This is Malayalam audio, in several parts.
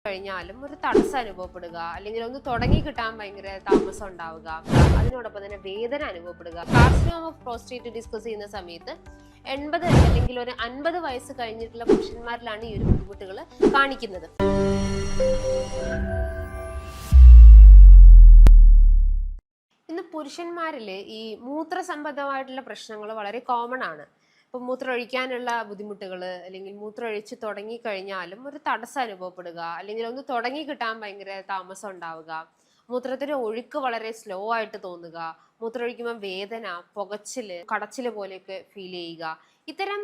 കഴിഞ്ഞാലും ഒരു തടസ്സം അനുഭവപ്പെടുക, അല്ലെങ്കിൽ ഒന്ന് തുടങ്ങി കിട്ടാൻ ഭയങ്കര താമസം ഉണ്ടാവുക, അതിനോടൊപ്പം തന്നെ വേദന അനുഭവപ്പെടുക. കാർസിനോമ ഓഫ് പ്രോസ്റ്റേറ്റ് ഡിസ്കസ് ചെയ്യുന്ന സമയത്ത് 80 അല്ലെങ്കിൽ ഒരു 50 വയസ്സ് കഴിഞ്ഞിട്ടുള്ള പുരുഷന്മാരിലാണ് ഈ ഒരു ബുദ്ധിമുട്ടുകൾ കാണിക്കുന്നത്. ഇന്ന് പുരുഷന്മാരിൽ ഈ മൂത്രസംബന്ധമായിട്ടുള്ള പ്രശ്നങ്ങൾ വളരെ കോമൺ ആണ്. ഇപ്പം മൂത്രമൊഴിക്കാനുള്ള ബുദ്ധിമുട്ടുകൾ, അല്ലെങ്കിൽ മൂത്രമൊഴിച്ച് തുടങ്ങിക്കഴിഞ്ഞാലും ഒരു തടസ്സം അനുഭവപ്പെടുക, അല്ലെങ്കിൽ ഒന്ന് തുടങ്ങി കിട്ടാൻ ഭയങ്കര താമസം ഉണ്ടാവുക, മൂത്രത്തിന്റെ ഒഴുക്ക് വളരെ സ്ലോ ആയിട്ട് തോന്നുക, മൂത്രമൊഴിക്കുമ്പോൾ വേദന, പുകച്ചില്, കടച്ചില് പോലെയൊക്കെ ഫീൽ ചെയ്യുക, ഇത്തരം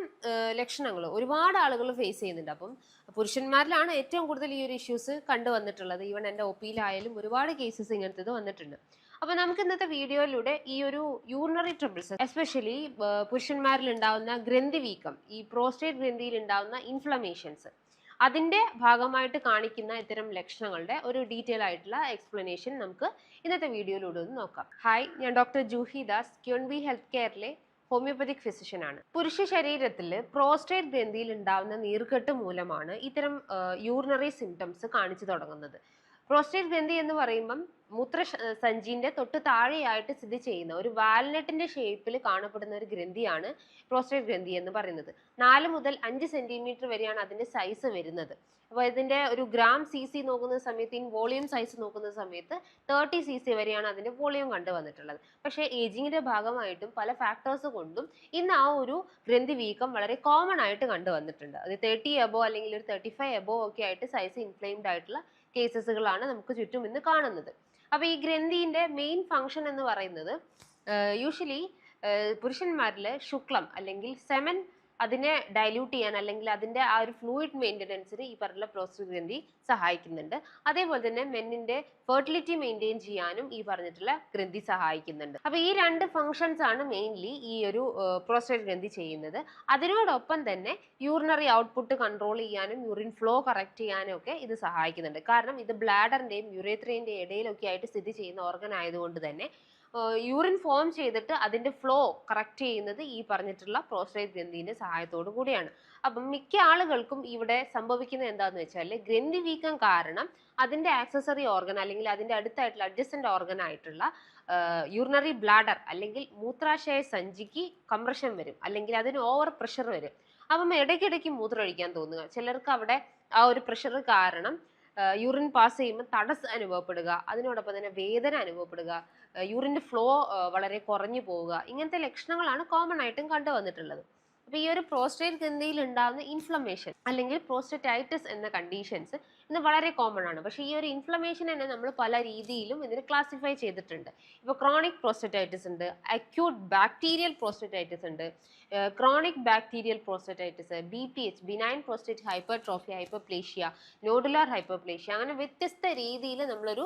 ലക്ഷണങ്ങൾ ഒരുപാട് ആളുകൾ ഫേസ് ചെയ്യുന്നുണ്ട്. അപ്പം പുരുഷന്മാരിലാണ് ഏറ്റവും കൂടുതൽ ഈ ഒരു ഇഷ്യൂസ് കണ്ടുവന്നിട്ടുള്ളത്. ഈവൻ എൻ്റെ ഒപിയിലായാലും ഒരുപാട് കേസസ് ഇങ്ങനത്തേത് വന്നിട്ടുണ്ട്. അപ്പൊ നമുക്ക് ഇന്നത്തെ വീഡിയോയിലൂടെ ഈ ഒരു യൂറിനറി ട്രബിൾസ്, എസ്പെഷ്യലി പുരുഷന്മാരിൽ ഉണ്ടാവുന്ന ഗ്രന്ഥി വീക്കം, ഈ പ്രോസ്റ്റേറ്റ് ഗ്രന്ഥിയിൽ ഉണ്ടാവുന്ന ഇൻഫ്ലമേഷൻസ്, അതിന്റെ ഭാഗമായിട്ട് കാണിക്കുന്ന ഇത്തരം ലക്ഷണങ്ങളുടെ ഒരു ഡീറ്റെയിൽ ആയിട്ടുള്ള എക്സ്പ്ലനേഷൻ നമുക്ക് ഇന്നത്തെ വീഡിയോയിലൂടെ ഒന്ന് നോക്കാം. ഹായ്, ഞാൻ ഡോക്ടർ ജൂഹി ദാസ്, ക്യോൺബി ഹെൽത്ത് കെയറിലെ ഹോമിയോപ്പതിക് ഫിസിഷ്യൻ ആണ്. പുരുഷ ശരീരത്തിൽ പ്രോസ്റ്റേറ്റ് ഗ്രന്ഥിയിൽ ഉണ്ടാവുന്ന നീർക്കെട്ട് മൂലമാണ് ഇത്തരം യൂറിനറി സിംറ്റംസ് കാണിച്ചു തുടങ്ങുന്നത്. പ്രോസ്റ്റേറ്റ് ഗ്രന്ഥി എന്ന് പറയുമ്പം മൂത്രസഞ്ചിന്റെ തൊട്ട് താഴെയായിട്ട് സ്ഥിതി ചെയ്യുന്ന ഒരു വാൽനട്ടിന്റെ ഷേപ്പിൽ കാണപ്പെടുന്ന ഒരു ഗ്രന്ഥിയാണ് പ്രോസ്റ്റേറ്റ് ഗ്രന്ഥി എന്ന് പറയുന്നത്. 4 മുതൽ 5 സെന്റിമീറ്റർ വരെയാണ് അതിന്റെ സൈസ് വരുന്നത്. അപ്പോൾ ഇതിന്റെ ഒരു ഗ്രാം CC നോക്കുന്ന സമയത്ത്, ഇൻ വോളിയം സൈസ് നോക്കുന്ന സമയത്ത് 30 cc വരെയാണ് അതിന്റെ വോളിയം കണ്ടുവന്നിട്ടുള്ളത്. പക്ഷേ ഏജിങ്ങിന്റെ ഭാഗമായിട്ടും പല ഫാക്ടേഴ്സ് കൊണ്ടും ഇന്ന് ആ ഒരു ഗ്രന്ഥി വീക്കം വളരെ കോമൺ ആയിട്ട് കണ്ടുവന്നിട്ടുണ്ട്. അത് 30 എബോ അല്ലെങ്കിൽ ഒരു 35 എബോ ഒക്കെ ആയിട്ട് സൈസ് ഇൻഫ്ലെയിംഡ് ആയിട്ടുള്ള കേസസുകളാണ് നമുക്ക് ചുറ്റും ഇന്ന് കാണുന്നത്. അപ്പൊ ഈ ഗ്രന്ഥിന്റെ മെയിൻ ഫങ്ഷൻ എന്ന് പറയുന്നത് യൂഷ്വലി പുരുഷന്മാരിൽ ശുക്ലം അല്ലെങ്കിൽ സെമൻ അതിനെ ഡൈല്യൂട്ട് ചെയ്യാൻ, അല്ലെങ്കിൽ അതിന്റെ ആ ഒരു ഫ്ലൂയിഡ് മെയിൻ്റനൻസിന് ഈ പറഞ്ഞ പ്രോസ്റ്റേറ്റ് ഗ്രന്ഥി സഹായിക്കുന്നുണ്ട്. അതേപോലെ തന്നെ മെന്നിന്റെ ഫെർട്ടിലിറ്റി മെയിൻറ്റെയിൻ ചെയ്യാനും ഈ പറഞ്ഞിട്ടുള്ള ഗ്രന്ഥി സഹായിക്കുന്നുണ്ട്. അപ്പൊ ഈ 2 ഫങ്ഷൻസ് ആണ് മെയിൻലി ഈ ഒരു പ്രോസ്റ്റേറ്റ് ഗ്രന്ഥി ചെയ്യുന്നത്. അതിനോടൊപ്പം തന്നെ യൂറിനറി ഔട്ട്പുട്ട് കൺട്രോൾ ചെയ്യാനും യൂറിൻ ഫ്ലോ കറക്റ്റ് ചെയ്യാനും ഒക്കെ ഇത് സഹായിക്കുന്നുണ്ട്. കാരണം ഇത് ബ്ലാഡറിന്റെയും യുറേത്രന്റെയും ഇടയിലൊക്കെ ആയിട്ട് സ്ഥിതി ചെയ്യുന്ന ഓർഗൻ ആയതുകൊണ്ട് തന്നെ യൂറിൻ ഫോം ചെയ്തിട്ട് അതിന്റെ ഫ്ലോ കറക്റ്റ് ചെയ്യുന്നത് ഈ പറഞ്ഞിട്ടുള്ള പ്രോസ്റ്റേറ്റ് ഗ്രന്ഥിന്റെ സഹായത്തോടു കൂടിയാണ്. അപ്പം മിക്ക ആളുകൾക്കും ഇവിടെ സംഭവിക്കുന്നത് എന്താന്ന് വെച്ചാൽ, ഗ്രന്ഥി വീക്കം കാരണം അതിന്റെ ആക്സസറി ഓർഗൻ അല്ലെങ്കിൽ അതിന്റെ അടുത്തായിട്ടുള്ള അഡ്ജസ്റ്റന്റ് ഓർഗൻ ആയിട്ടുള്ള യൂറിനറി ബ്ലാഡർ അല്ലെങ്കിൽ മൂത്രാശയ സഞ്ചിക്ക് കംപ്രഷൻ വരും, അല്ലെങ്കിൽ അതിന് ഓവർ പ്രഷർ വരും. അപ്പം ഇടയ്ക്കിടയ്ക്ക് മൂത്രമൊഴിക്കാൻ തോന്നുക, ചിലർക്ക് അവിടെ ആ ഒരു പ്രഷർ കാരണം യൂറിൻ പാസ് ചെയ്യുമ്പോൾ തടസ്സം അനുഭവപ്പെടുക, അതിനോടൊപ്പം തന്നെ വേദന അനുഭവപ്പെടുക, യൂറിൻ്റെ ഫ്ലോ വളരെ കുറഞ്ഞു പോവുക, ഇങ്ങനത്തെ ലക്ഷണങ്ങളാണ് കോമൺ ആയിട്ടും കണ്ടുവന്നിട്ടുള്ളത്. അപ്പോൾ ഈ ഒരു പ്രോസ്റ്റേറ്റ് ഗ്രന്ഥിയിൽ ഉണ്ടാകുന്ന ഇൻഫ്ലമേഷൻ അല്ലെങ്കിൽ പ്രോസ്റ്റേറ്റൈറ്റിസ് എന്ന കണ്ടീഷൻസ് ഇന്ന് വളരെ കോമൺ ആണ്. പക്ഷേ ഈ ഒരു ഇൻഫ്ലമേഷൻ തന്നെ നമ്മൾ പല രീതിയിലും ഇതിന് ക്ലാസിഫൈ ചെയ്തിട്ടുണ്ട്. ഇപ്പോൾ ക്രോണിക് പ്രോസ്റ്റേറ്റൈറ്റിസ് ഉണ്ട്, അക്യൂട്ട് ബാക്ടീരിയൽ പ്രോസ്റ്റേറ്റൈറ്റിസ് ഉണ്ട്, chronic bacterial prostatitis, BPH benign prostate hypertrophy, hyperplasia, nodular hyperplasia, അങ്ങനെ വ്യത്യസ്ത രീതിയിൽ നമ്മളൊരു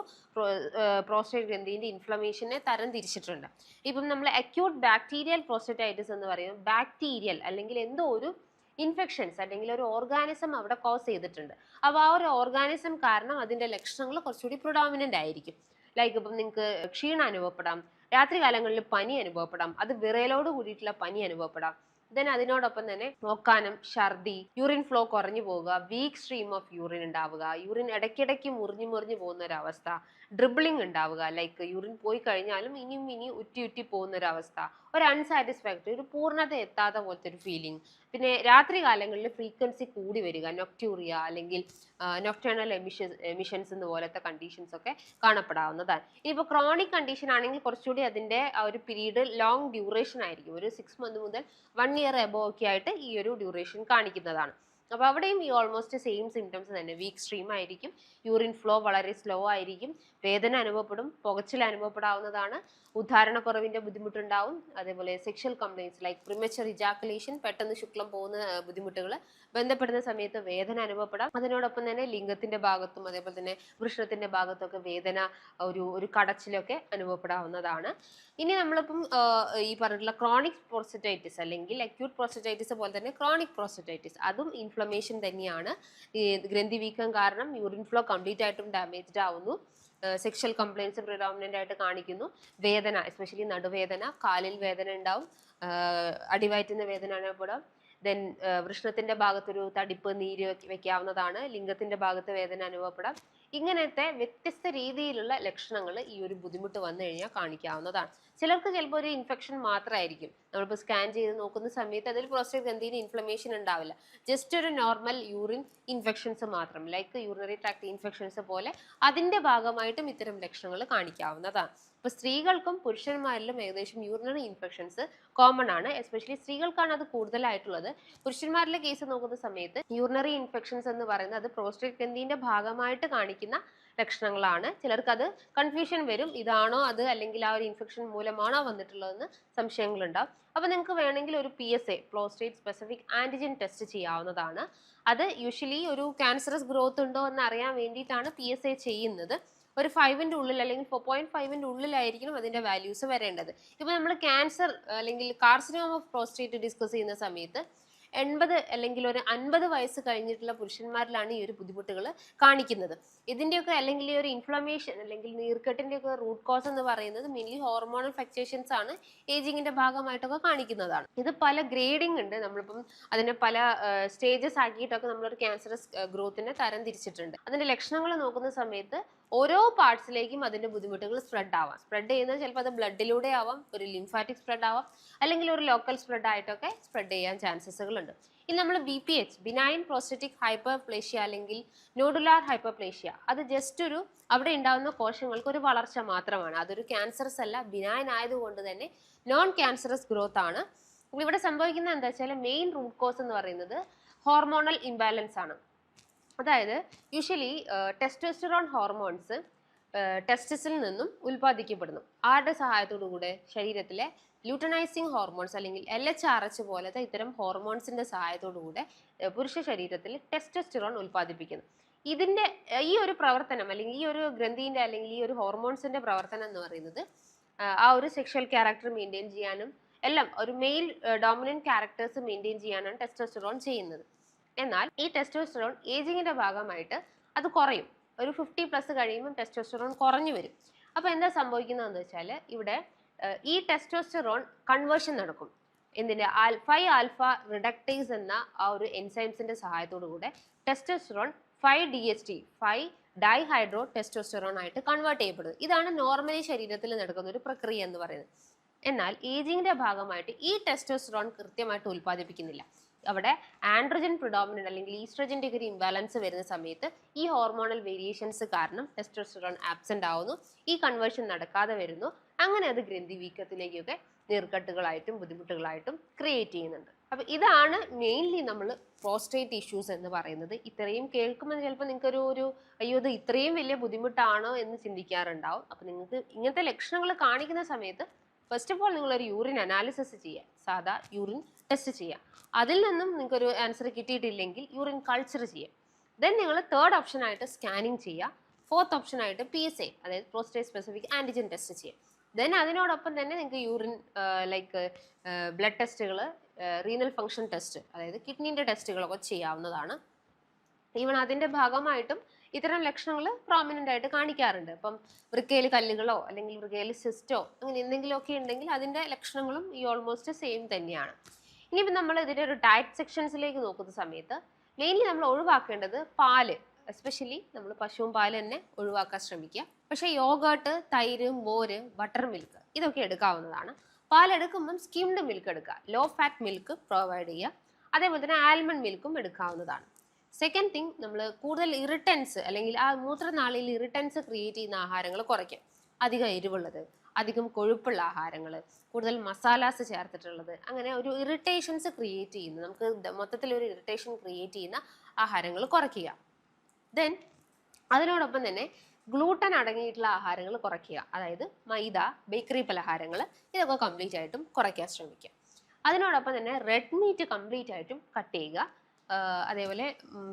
പ്രോസ്റ്റേറ്റ് ഗ്രന്ഥിന്റെ ഇൻഫ്ലമേഷനെ തരം തിരിച്ചിട്ടുണ്ട്. ഇപ്പം നമ്മൾ അക്യൂട്ട് ബാക്ടീരിയൽ പ്രോസ്റ്റേറ്റൈറ്റിസ് എന്ന് പറയുമ്പോൾ ബാക്ടീരിയൽ അല്ലെങ്കിൽ എന്തോ ഒരു ഇൻഫെക്ഷൻസ് അല്ലെങ്കിൽ ഒരു ഓർഗാനിസം അവിടെ കോസ് ചെയ്തിട്ടുണ്ട്. അപ്പോൾ ആ ഒരു ഓർഗാനിസം കാരണം അതിന്റെ ലക്ഷണങ്ങൾ കുറച്ചുകൂടി പ്രൊഡോമിനന്റ് ആയിരിക്കും. ലൈക്ക് ഇപ്പം നിങ്ങൾക്ക് ക്ഷീണം അനുഭവപ്പെടാം, രാത്രി കാലങ്ങളിൽ പനി അനുഭവപ്പെടാം, അത് വിറയലോട് കൂടിയിട്ടുള്ള പനി അനുഭവപ്പെടാം. ദെൻ അതിനോടൊപ്പം തന്നെ നോക്കാനും, ഛർദി, യൂറിൻ ഫ്ലോ കുറഞ്ഞു പോവുക, വീക്ക് സ്ട്രീം ഓഫ് യൂറിൻ ഉണ്ടാവുക, യൂറിൻ ഇടയ്ക്കിടയ്ക്ക് മുറിഞ്ഞു പോകുന്ന ഒരവസ്ഥ, ഡ്രിബിളിംഗ് ഉണ്ടാവുക, ലൈക്ക് യൂറിൻ പോയി കഴിഞ്ഞാലും ഇനിയും ഉറ്റി പോകുന്ന ഒരവസ്ഥ, ഒരു അൺസാറ്റിസ്ഫാക്ടറി, ഒരു പൂർണ്ണത എത്താത്ത പോലത്തെ ഒരു ഫീലിംഗ്. പിന്നെ രാത്രി കാലങ്ങളിൽ ഫ്രീക്വൻസി കൂടി വരിക, നൊക്ട്യൂറിയ അല്ലെങ്കിൽ നൊക്ടേണൽ എമിഷൻസ് എന്ന പോലത്തെ കണ്ടീഷൻസ് ഒക്കെ കാണപ്പെടാവുന്നതാണ്. ഇനിയിപ്പോൾ ക്രോണിക് കണ്ടീഷൻ ആണെങ്കിൽ കുറച്ചുകൂടി അതിൻ്റെ ആ ഒരു പീരീഡ് ലോങ് ഡ്യൂറേഷൻ ആയിരിക്കും. ഒരു 6 months മുതൽ 1 year എബോ ഒക്കെ ആയിട്ട് ഈ ഒരു ഡ്യൂറേഷൻ കാണിക്കുന്നതാണ്. അപ്പോൾ അവിടെയും ഈ ഓൾമോസ്റ്റ് സെയിം സിംറ്റംസ് തന്നെ. വീക്ക് സ്ട്രീം ആയിരിക്കും, യൂറിൻ ഫ്ലോ വളരെ സ്ലോ ആയിരിക്കും, വേദന അനുഭവപ്പെടും, പുകച്ചിൽ അനുഭവപ്പെടാവുന്നതാണ്, ഉദ്ധാരണക്കുറവിന്റെ ബുദ്ധിമുട്ടുണ്ടാവും, അതേപോലെ sexual complaints like premature ejaculation, പെട്ടെന്ന് ശുക്ലം പോകുന്ന ബുദ്ധിമുട്ടുകൾ, ബന്ധപ്പെടുന്ന സമയത്ത് വേദന അനുഭവപ്പെടാം. അതിനോടൊപ്പം തന്നെ ലിംഗത്തിന്റെ ഭാഗത്തും അതേപോലെ തന്നെ വൃഷണത്തിന്റെ ഭാഗത്തൊക്കെ വേദന, ഒരു കടച്ചിലൊക്കെ അനുഭവപ്പെടാവുന്നതാണ്. ഇനി നമ്മളിപ്പം ഈ പറഞ്ഞിട്ടുള്ള ക്രോണിക് പ്രോസ്റ്റേറ്റൈറ്റിസ് അല്ലെങ്കിൽ അക്യൂട്ട് പ്രോസ്റ്റേറ്റൈറ്റിസ് പോലെ തന്നെ ക്രോണിക് പ്രോസ്റ്റേറ്റൈറ്റിസ്, അതും ഇൻഫ്ലമേഷൻ തന്നെയാണ്. ഈ ഗ്രന്ഥി വീക്കം കാരണം യൂറിൻ ഫ്ലോ കംപ്ലീറ്റ് ആയിട്ടും ഡാമേജ്ഡ് ആവുന്നു, സെക്ഷൽ കംപ്ലയിൻസ് പ്രിഡോമിനന്റ് ആയിട്ട് കാണിക്കുന്നു, വേദന എസ്പെഷ്യലി നടുവേദന, കാലിൽ വേദന ഉണ്ടാവും, അടിവയറ്റുന്ന വേദന അനുഭവപ്പെടാം, ദെൻ വൃഷ്ണത്തിന്റെ ഭാഗത്തൊരു തടിപ്പ്, നീര് വെക്കാവുന്നതാണ്. ലിംഗത്തിന്റെ ഭാഗത്ത് വേദന അനുഭവപ്പെടാം. ഇങ്ങനത്തെ വ്യത്യസ്ത രീതിയിലുള്ള ലക്ഷണങ്ങൾ ഈ ഒരു ബുദ്ധിമുട്ട് വന്നു കഴിഞ്ഞാൽ കാണിക്കാവുന്നതാണ്. ചിലർക്ക് ചിലപ്പോൾ ഒരു ഇൻഫെക്ഷൻ മാത്രമായിരിക്കും. നമ്മളിപ്പോൾ സ്കാൻ ചെയ്ത് നോക്കുന്ന സമയത്ത് അതിൽ പ്രോസ്റ്റേറ്റ് ഗ്രന്ഥിന് ഇൻഫ്ലമേഷൻ ഉണ്ടാവില്ല. ജസ്റ്റ് ഒരു നോർമൽ യൂറിൻ ഇൻഫെക്ഷൻസ് മാത്രം, ലൈക്ക് യൂറിനറി ട്രാക്ട് ഇൻഫെക്ഷൻസ് പോലെ അതിന്റെ ഭാഗമായിട്ടും ഇത്തരം ലക്ഷണങ്ങൾ കാണിക്കാവുന്നതാണ്. ഇപ്പൊ സ്ത്രീകൾക്കും പുരുഷന്മാരിലും ഏകദേശം യൂറിനറി ഇൻഫെക്ഷൻസ് കോമൺ ആണ്. എസ്പെഷ്യലി സ്ത്രീകൾക്കാണ് അത് കൂടുതലായിട്ടുള്ളത്. പുരുഷന്മാരിലെ കേസ് നോക്കുന്ന സമയത്ത് യൂറിനറി ഇൻഫെക്ഷൻസ് എന്ന് പറയുന്നത് അത് പ്രോസ്റ്റേറ്റ് ഗ്രന്ഥിന്റെ ഭാഗമായിട്ട് കാണിക്കുന്ന ലക്ഷണങ്ങളാണ്. ചിലർക്ക് അത് കൺഫ്യൂഷൻ വരും, ഇതാണോ അത്, അല്ലെങ്കിൽ ആ ഒരു ഇൻഫെക്ഷൻ മൂലമാണോ വന്നിട്ടുള്ളതെന്ന് സംശയങ്ങളുണ്ടാവും. അപ്പൊ നിങ്ങൾക്ക് വേണമെങ്കിൽ ഒരു PSA, prostate specific antigen test ചെയ്യാവുന്നതാണ്. അത് യൂഷ്വലി ഒരു ക്യാൻസറസ് ഗ്രോത്ത് ഉണ്ടോ എന്ന് അറിയാൻ വേണ്ടിയിട്ടാണ് PSA ചെയ്യുന്നത്. ഒരു 5ന്റെ ഉള്ളിൽ അല്ലെങ്കിൽ 4.5ന്റെ ഉള്ളിലായിരിക്കണം അതിന്റെ വാല്യൂസ് വരേണ്ടത്. ഇപ്പൊ നമ്മൾ ക്യാൻസർ അല്ലെങ്കിൽ കാർസിനോമ ഓഫ് പ്രോസ്റ്റേറ്റ് ഡിസ്കസ് ചെയ്യുന്ന സമയത്ത് 80 അല്ലെങ്കിൽ ഒരു 50 വയസ്സ് കഴിഞ്ഞിട്ടുള്ള പുരുഷന്മാരിലാണ് ഈ ഒരു ബുദ്ധിമുട്ടുകൾ കാണിക്കുന്നത്. ഇതിന്റെയൊക്കെ അല്ലെങ്കിൽ ഈ ഒരു ഇൻഫ്ലമേഷൻ അല്ലെങ്കിൽ നീർക്കെട്ടിന്റെയൊക്കെ റൂട്ട് കോസ് എന്ന് പറയുന്നത് മെയിൻലി ഹോർമോണൽ ഫ്ലക്ച്വേഷൻസ് ആണ്, ഏജിങ്ങിന്റെ ഭാഗമായിട്ടൊക്കെ കാണിക്കുന്നതാണ്. ഇത് പല ഗ്രേഡിംഗ് ഉണ്ട്. നമ്മളിപ്പം അതിനെ പല സ്റ്റേജസ് ആക്കിയിട്ടൊക്കെ നമ്മളൊരു ക്യാൻസറസ് ഗ്രോത്തിനെ തരം തിരിച്ചിട്ടുണ്ട്. അതിന്റെ ലക്ഷണങ്ങൾ നോക്കുന്ന സമയത്ത് ഓരോ പാർട്സിലേക്കും അതിന്റെ ബുദ്ധിമുട്ടുകൾ സ്പ്രെഡ് ആവാം. സ്പ്രെഡ് ചെയ്യുന്നത് ചിലപ്പോൾ അത് ബ്ലഡിലൂടെ ആവാം, ഒരു ലിംഫാറ്റിക് സ്പ്രെഡ് ആവാം, അല്ലെങ്കിൽ ഒരു ലോക്കൽ സ്പ്രെഡ് ആയിട്ടൊക്കെ സ്പ്രെഡ് ചെയ്യാൻ ചാൻസസുകളുണ്ട്. ഇനി നമ്മൾ BPH, ബിനൈൻ പ്രോസ്റ്ററ്റിക് ഹൈപ്പർപ്ലേഷ്യ അല്ലെങ്കിൽ നോഡുലാർ ഹൈപ്പർപ്ലേഷ്യ, അത് ജസ്റ്റ് ഒരു അവിടെ ഉണ്ടാകുന്ന കോശങ്ങൾക്ക് ഒരു വളർച്ച മാത്രമാണ്. അതൊരു ക്യാൻസറസ് അല്ല, ബിനൈൻ ആയതുകൊണ്ട് തന്നെ നോൺ ക്യാൻസറസ് ഗ്രോത്ത് ആണ്. ഇവിടെ സംഭവിക്കുന്നത് എന്താ വെച്ചാൽ മെയിൻ റൂട്ട് കോസ് എന്ന് പറയുന്നത് ഹോർമോണൽ ഇംബാലൻസ് ആണ്. അതായത് യൂഷ്വലി ടെസ്റ്റോസ്റ്ററോൺ ഹോർമോൺസ് ടെസ്റ്റിസിൽ നിന്നും ഉൽപ്പാദിക്കപ്പെടുന്നു. ആരുടെ സഹായത്തോടു കൂടെ? ശരീരത്തിലെ ലൂട്ടനൈസിങ് ഹോർമോൺസ് അല്ലെങ്കിൽ LHRH പോലത്തെ ഇത്തരം ഹോർമോൺസിന്റെ സഹായത്തോടു കൂടെ പുരുഷ ശരീരത്തിൽ ടെസ്റ്റോസ്റ്ററോൺ ഉൽപ്പാദിപ്പിക്കുന്നു. ഇതിന്റെ ഈ ഒരു പ്രവർത്തനം അല്ലെങ്കിൽ ഈ ഒരു ഗ്രന്ഥിന്റെ അല്ലെങ്കിൽ ഈ ഒരു ഹോർമോൺസിന്റെ പ്രവർത്തനം എന്ന് പറയുന്നത് ആ ഒരു സെക്ഷൽ ക്യാരക്ടർ മെയിൻറ്റെയിൻ ചെയ്യാനും എല്ലാം ഒരു മെയിൽ ഡോമിനന്റ് ക്യാരക്ടേഴ്സ് മെയിൻറ്റെയിൻ ചെയ്യാനാണ് ടെസ്റ്റോസ്റ്ററോൺ ചെയ്യുന്നത്. എന്നാൽ ഈ ടെസ്റ്റോസ്റ്ററോൺ ഏജിങ്ങിന്റെ ഭാഗമായിട്ട് അത് കുറയും. ഒരു 50+ കഴിയുമ്പോൾ ടെസ്റ്റോസ്റ്ററോൺ കുറഞ്ഞു വരും. അപ്പോൾ എന്താ സംഭവിക്കുന്നതെന്ന് വെച്ചാൽ ഇവിടെ ഈ ടെസ്റ്റോസ്റ്ററോൺ കൺവേർഷൻ നടക്കും. എന്തിന്റെ? 5-ആൽഫ റിഡക്ടേസ് എന്ന ആ ഒരു എൻസൈംസിന്റെ സഹായത്തോടു കൂടെ ടെസ്റ്റോസ്റ്ററോൺ 5-DHT, 5-ഡൈഹൈഡ്രോ ടെസ്റ്റോസ്റ്ററോൺ ആയിട്ട് കൺവേർട്ട് ചെയ്യപ്പെടുന്നത്. ഇതാണ് നോർമലി ശരീരത്തിൽ നടക്കുന്ന ഒരു പ്രക്രിയ എന്ന് പറയുന്നത്. എന്നാൽ ഏജിങ്ങിന്റെ ഭാഗമായിട്ട് ഈ ടെസ്റ്റോസ്റ്ററോൺ കൃത്യമായിട്ട് ഉൽപ്പാദിപ്പിക്കുന്നില്ല. അവിടെ ആൻഡ്രോജൻ പ്രിഡോമിനന്റ് അല്ലെങ്കിൽ ഈസ്ട്രജന്റെ ഒരു ഇംബാലൻസ് വരുന്ന സമയത്ത് ഈ ഹോർമോണൽ വേരിയേഷൻസ് കാരണം ടെസ്റ്റോസ്റ്ററോൺ ആബ്സെന്റ് ആവുന്നു, ഈ കൺവേർഷൻ നടക്കാതെ വരുന്നു. അങ്ങനെ അത് ഗ്രന്ഥി വീക്കത്തിലേക്കൊക്കെ നീർക്കെട്ടുകളായിട്ടും ബുദ്ധിമുട്ടുകളായിട്ടും ക്രിയേറ്റ് ചെയ്യുന്നുണ്ട്. അപ്പൊ ഇതാണ് മെയിൻലി നമ്മൾ പ്രോസ്റ്റേറ്റ് ഇഷ്യൂസ് എന്ന് പറയുന്നത്. ഇത്രയും കേൾക്കുമ്പോൾ ചിലപ്പോൾ നിങ്ങൾക്ക് ഒരു അയ്യോ ഇത് ഇത്രയും വലിയ ബുദ്ധിമുട്ടാണോ എന്ന് ചിന്തിക്കാറുണ്ടാവും. അപ്പൊ നിങ്ങൾക്ക് ഇങ്ങനത്തെ ലക്ഷണങ്ങൾ കാണിക്കുന്ന സമയത്ത് ഫസ്റ്റ് ഓഫ് ഓൾ നിങ്ങളൊരു യൂറിൻ അനാലിസിസ് ചെയ്യുക, സാധാ യൂറിൻ ടെസ്റ്റ് ചെയ്യുക. അതിൽ നിന്നും നിങ്ങൾക്കൊരു ആൻസർ കിട്ടിയിട്ടില്ലെങ്കിൽ യൂറിൻ കൾച്ചർ ചെയ്യുക. ദെൻ നിങ്ങൾ തേർഡ് ഓപ്ഷൻ ആയിട്ട് സ്കാനിങ് ചെയ്യുക. ഫോർത്ത് ഓപ്ഷൻ ആയിട്ട് PSA, അതായത് പ്രോസ്റ്റേറ്റ് സ്പെസിഫിക് ആന്റിജൻ ടെസ്റ്റ് ചെയ്യുക. ദെൻ അതിനോടൊപ്പം തന്നെ നിങ്ങൾക്ക് യൂറിൻ ലൈക്ക് ബ്ലഡ് ടെസ്റ്റുകൾ, റീനൽ ഫംഗ്ഷൻ ടെസ്റ്റ്, അതായത് കിഡ്നീൻ്റെ ടെസ്റ്റുകളൊക്കെ ചെയ്യാവുന്നതാണ്. ഈവൺ അതിൻ്റെ ഭാഗമായിട്ടും ഇത്തരം ലക്ഷണങ്ങൾ പ്രോമിനൻ്റ് ആയിട്ട് കാണിക്കാറുണ്ട്. ഇപ്പം വൃക്കയിൽ കല്ലുകളോ അല്ലെങ്കിൽ വൃക്കയിൽ സിസ്റ്റോ അങ്ങനെ എന്തെങ്കിലുമൊക്കെ ഉണ്ടെങ്കിൽ അതിൻ്റെ ലക്ഷണങ്ങളും ഈ ഓൾമോസ്റ്റ് സെയിം തന്നെയാണ്. ഇനിയിപ്പോൾ നമ്മൾ ഇതിൻ്റെ ഒരു ഡയറ്റ് സെക്ഷൻസിലേക്ക് നോക്കുന്ന സമയത്ത് മെയിൻലി നമ്മൾ ഒഴിവാക്കേണ്ടത് പാല്, എസ്പെഷ്യലി നമ്മൾ പശുവും പാല് തന്നെ ഒഴിവാക്കാൻ ശ്രമിക്കുക. പക്ഷേ യോഗേർട്ട്, തൈര്, മോര്, ബട്ടർ മിൽക്ക് ഇതൊക്കെ എടുക്കാവുന്നതാണ്. പാലെടുക്കുമ്പം സ്കിംഡ് മിൽക്ക് എടുക്കുക, ലോ ഫാറ്റ് മിൽക്ക് പ്രൊവൈഡ് ചെയ്യുക. അതേപോലെ തന്നെ ആൽമണ്ട് മിൽക്കും എടുക്കാവുന്നതാണ്. സെക്കൻഡ് തിങ്, നമ്മൾ കൂടുതൽ ഇറിറ്റൻസ് അല്ലെങ്കിൽ ആ മൂത്രനാളിയിൽ ഇറിറ്റൻസ് ക്രിയേറ്റ് ചെയ്യുന്ന ആഹാരങ്ങൾ കുറയ്ക്കും. അധികം എരിവുള്ളത്, അധികം കൊഴുപ്പുള്ള ആഹാരങ്ങൾ, കൂടുതൽ മസാലാസ് ചേർത്തിട്ടുള്ളത്, അങ്ങനെ ഒരു ഇറിറ്റേഷൻസ് ക്രിയേറ്റ് ചെയ്യുന്ന, നമുക്ക് മൊത്തത്തിൽ ഒരു ഇറിറ്റേഷൻ ക്രിയേറ്റ് ചെയ്യുന്ന ആഹാരങ്ങൾ കുറയ്ക്കുക. ദെൻ അതിനോടൊപ്പം തന്നെ ഗ്ലൂട്ടൻ അടങ്ങിയിട്ടുള്ള ആഹാരങ്ങൾ കുറയ്ക്കുക. അതായത് മൈദ, ബേക്കറി പലഹാരങ്ങൾ ഇതൊക്കെ കംപ്ലീറ്റ് ആയിട്ടും കുറയ്ക്കാൻ ശ്രമിക്കുക. അതിനോടൊപ്പം തന്നെ റെഡ് മീറ്റ് കംപ്ലീറ്റ് ആയിട്ടും കട്ട് ചെയ്യുക. അതേപോലെ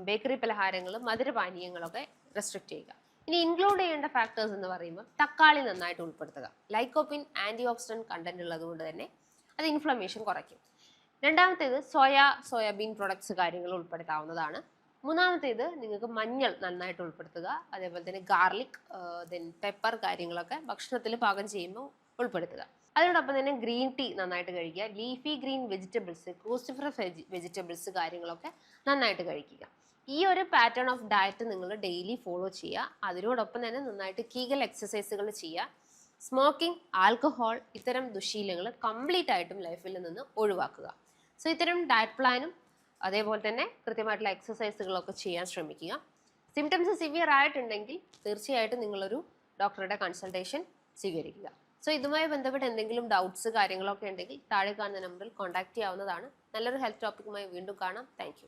ബേക്കറി പലഹാരങ്ങൾ, മധുരപാനീയങ്ങളൊക്കെ റെസ്ട്രിക്റ്റ് ചെയ്യുക. ഇനി ഇൻക്ലൂഡ് ചെയ്യേണ്ട ഫാക്ടേഴ്സ് എന്ന് പറയുമ്പോൾ തക്കാളി നന്നായിട്ട് ഉൾപ്പെടുത്തുക. ലൈക്കോപ്പിൻ ആൻറ്റി ഓക്സിഡൻറ്റ് കണ്ടന്റ് ഉള്ളത് കൊണ്ട് തന്നെ അത് ഇൻഫ്ലമേഷൻ കുറയ്ക്കും. രണ്ടാമത്തേത് സോയാബീൻ പ്രൊഡക്ട്സ് കാര്യങ്ങൾ ഉൾപ്പെടുത്താവുന്നതാണ്. മൂന്നാമത്തേത് നിങ്ങൾക്ക് മഞ്ഞൾ നന്നായിട്ട് ഉൾപ്പെടുത്തുക. അതേപോലെ തന്നെ ഗാർലിക്, ദെൻ പെപ്പർ കാര്യങ്ങളൊക്കെ ഭക്ഷണത്തിൽ പാകം ചെയ്യുമ്പോൾ ഉൾപ്പെടുത്തുക. അതിനോടൊപ്പം തന്നെ ഗ്രീൻ ടീ നന്നായിട്ട് കഴിക്കുക, leafy green vegetables, cruciferous vegetables കാര്യങ്ങളൊക്കെ നന്നായിട്ട് കഴിക്കുക. ഈ ഒരു പാറ്റേൺ ഓഫ് ഡയറ്റ് നിങ്ങൾ ഡെയിലി ഫോളോ ചെയ്യുക. അതിനോടൊപ്പം തന്നെ നന്നായിട്ട് കീഗൽ എക്സസൈസുകൾ ചെയ്യുക. സ്മോക്കിംഗ്, ആൽക്കഹോൾ ഇത്തരം ദുശീലങ്ങൾ കംപ്ലീറ്റ് ആയിട്ടും ലൈഫിൽ നിന്ന് ഒഴിവാക്കുക. സോ ഇത്തരം ഡയറ്റ് പ്ലാനും അതേപോലെ തന്നെ കൃത്യമായിട്ടുള്ള എക്സസൈസുകളൊക്കെ ചെയ്യാൻ ശ്രമിക്കുക. സിംറ്റംസ് സിവിയർ ആയിട്ടുണ്ടെങ്കിൽ തീർച്ചയായിട്ടും നിങ്ങളൊരു ഡോക്ടറുടെ കൺസൾട്ടേഷൻ സ്വീകരിക്കുക. സോ ഇതുമായി ബന്ധപ്പെട്ട് എന്തെങ്കിലും ഡൗട്ട്സ് കാര്യങ്ങളൊക്കെ ഉണ്ടെങ്കിൽ താഴെ കാണുന്ന നമ്പറിൽ കോൺടാക്ട് ചെയ്യാവുന്നതാണ്. നല്ലൊരു ഹെൽത്ത് ടോപ്പിക്കുമായി വീണ്ടും കാണാം. താങ്ക്